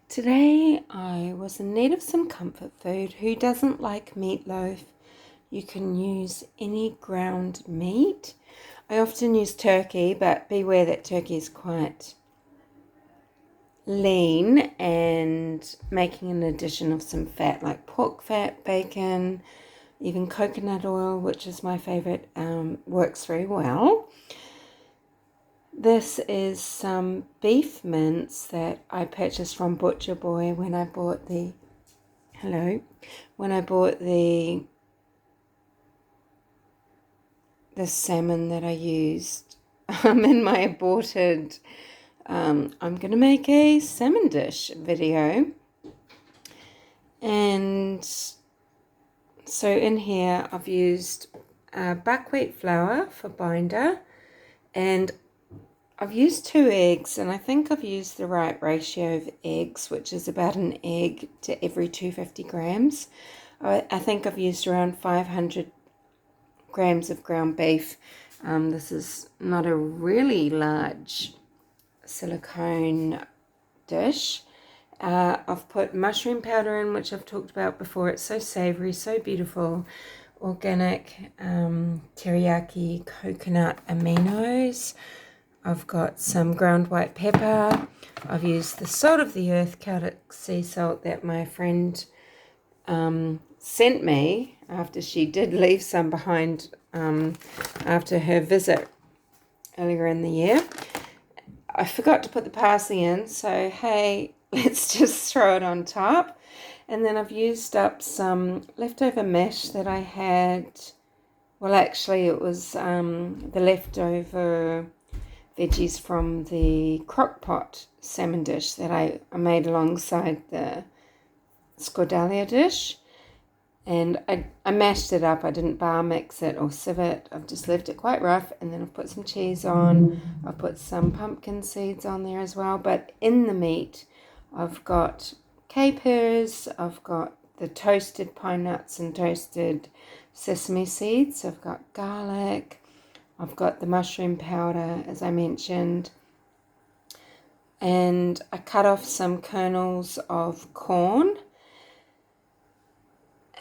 Today I was in need of some comfort food. Who doesn't like meatloaf? You can use any ground meat. I often use turkey, but beware that turkey is quite lean, and making an addition of some fat like pork fat, bacon, even coconut oil, which is my favorite, works very well. This is some beef mince that I purchased from Butcher Boy when I bought the salmon that I used in my aborted I'm going to make a salmon dish video. And so in here I've used buckwheat flour for binder, and I've used 2 eggs, and I think I've used the right ratio of eggs, which is about an egg to every 250 grams. I think I've used around 500 grams of ground beef. This is not a really large silicone dish. I've put mushroom powder in, which I've talked about before. It's so savoury, so beautiful. Organic teriyaki coconut aminos. I've got some ground white pepper. I've used the salt of the earth Celtic sea salt that my friend sent me after she did leave some behind after her visit earlier in the year. I forgot to put the parsley in, so hey, let's just throw it on top. And then I've used up some leftover mash that I had. Well, actually it was the leftover veggies from the crock pot salmon dish that I made alongside the scordalia dish. And I mashed it up. I didn't bar mix it or sieve it. I've just left it quite rough, and then I've put some cheese on. I've put some pumpkin seeds on there as well. But in the meat, I've got capers, I've got the toasted pine nuts and toasted sesame seeds. I've got garlic, I've got the mushroom powder, as I mentioned. And I cut off some kernels of corn.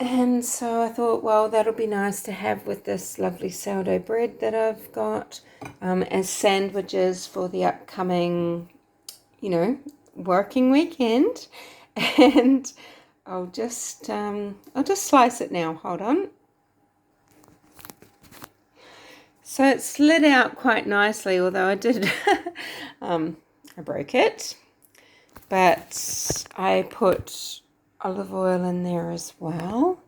And so I thought, well, that'll be nice to have with this lovely sourdough bread that I've got as sandwiches for the upcoming, working weekend. And I'll just slice it now. Hold on. So it slid out quite nicely, although I did, I broke it. But I put olive oil in there as well.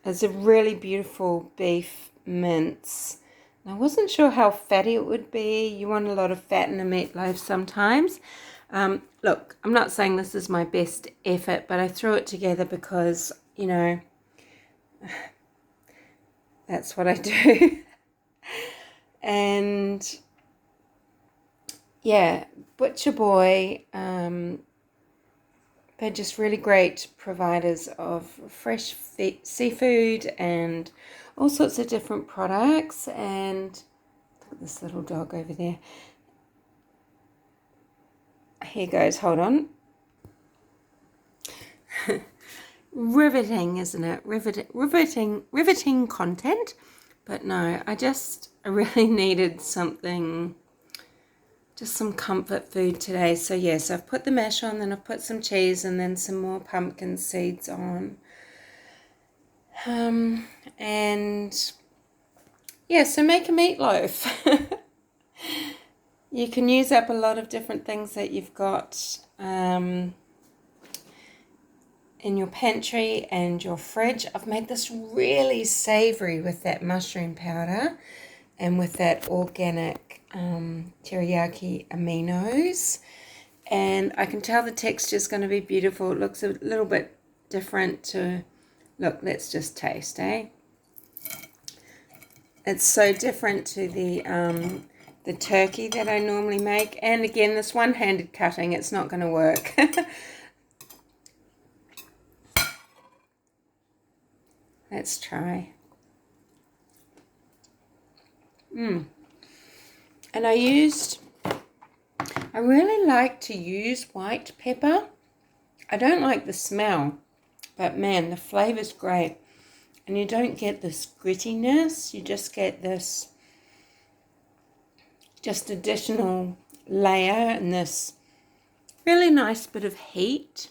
It's a really beautiful beef mince. I wasn't sure how fatty it would be. You want a lot of fat in a meatloaf sometimes. Look, I'm not saying this is my best effort, but I threw it together because, that's what I do. And yeah, Butcher Boy, they're just really great providers of fresh seafood and all sorts of different products. And look at this little dog over there. Here goes, hold on. Riveting, isn't it? Riveting content. But no, I really needed something, just some comfort food today. So yes, I've put the mash on, then I've put some cheese and then some more pumpkin seeds on. And yeah, so make a meatloaf. You can use up a lot of different things that you've got in your pantry and your fridge. I've made this really savoury with that mushroom powder and with that organic teriyaki aminos. And I can tell the texture is going to be beautiful. It looks a little bit different to, look, let's just taste, eh? It's so different to the turkey that I normally make. And again, this one-handed cutting, it's not going to work. Let's try. And I used I really like to use white pepper. I don't like the smell, but man, the flavour's great. And you don't get this grittiness, you just get this just additional layer and this really nice bit of heat.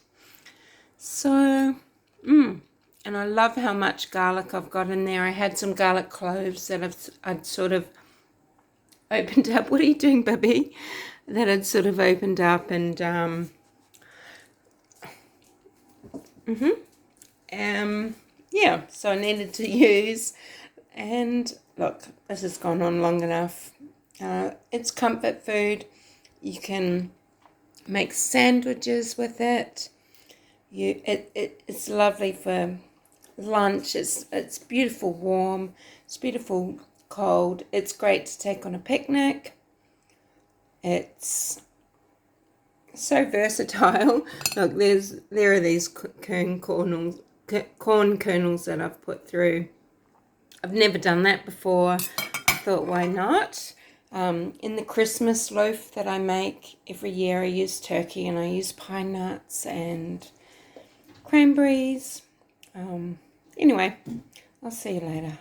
So, and I love how much garlic I've got in there. I had some garlic cloves that I'd sort of opened up. What are you doing, Bubby? That I'd sort of opened up and yeah, so I needed to use. And look, this has gone on long enough. It's comfort food. You can make sandwiches with it. It's lovely for lunch. It's beautiful warm. It's beautiful cold. It's great to take on a picnic. It's so versatile. Look, there are these corn kernels that I've put through. I've never done that before. I thought, why not? In the Christmas loaf that I make every year, I use turkey and I use pine nuts and cranberries. Anyway, I'll see you later.